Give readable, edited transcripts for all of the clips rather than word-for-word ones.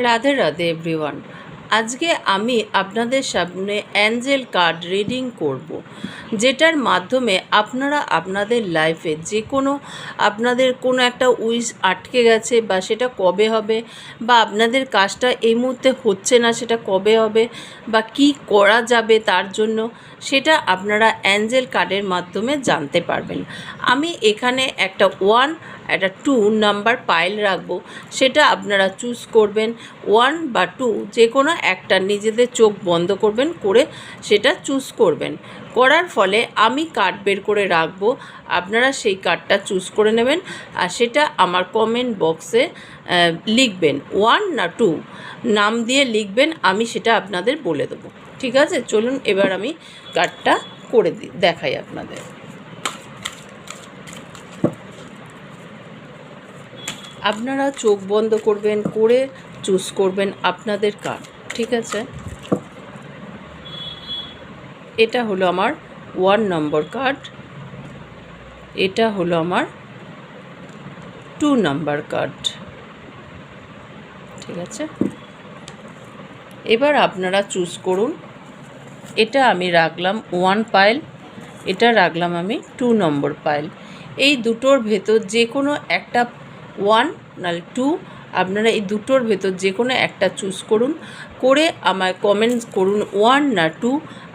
Radhe Radhe everyone. আজকে আমি আপনাদের সামনে অ্যাঞ্জেল কার্ড রিডিং করব, যেটার মাধ্যমে আপনারা আপনাদের লাইফে যে কোনো আপনাদের কোনো একটা উইশ আটকে গেছে বা সেটা কবে হবে, বা আপনাদের কাজটা এই মুহূর্তে হচ্ছে না সেটা কবে হবে, বা কি করা যাবে তার জন্য, সেটা আপনারা অ্যাঞ্জেল কার্ডের মাধ্যমে জানতে পারবেন। আমি এখানে একটা 1 একটা 2 নাম্বার পাইল রাখবো, সেটা আপনারা চুজ করবেন। 1 বা 2 যে কোনো একটা নিজেদের চোখ বন্ধ করবেন, করে সেটা চুজ করবেন। করার ফলে আমি কার্ড বের করে রাখবো, আপনারা সেই কার্ডটা চুজ করে নেবেন আর সেটা আমার কমেন্ট বক্সে লিখবেন। 1 না 2 নাম দিয়ে লিখবেন, আমি সেটা আপনাদের বলে দেবো। ঠিক আছে, চলুন এবার আমি কার্ডটা করে দেখাই আপনাদের। আপনারা চোখ বন্ধ করবেন, করে চুজ করবেন আপনাদের কার্ড। ঠিক আছে, এটা হলো আমার 1 নম্বর কার্ড, এটা হলো আমার 2 নাম্বার কার্ড। ঠিক আছে, এবার আপনারা চুজ করুন। এটা আমি রাখলাম 1 পাইল, এটা রাখলাম আমি 2 নম্বর পাইল। এই দুটোর ভেতর যে কোনো একটা 1 নাহলে 2, আপনারা এই দুটোর ভেতর যে কোনো একটা চুজ করুন, করে আমায় কমেন্টস করুন 1 না 2।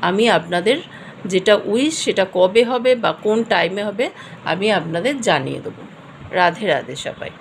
আমি আপনাদের যেটা উইশ সেটা কবে হবে বা কোন টাইমে হবে আমি আপনাদের জানিয়ে দেবো। রাধে রাধে সবাই।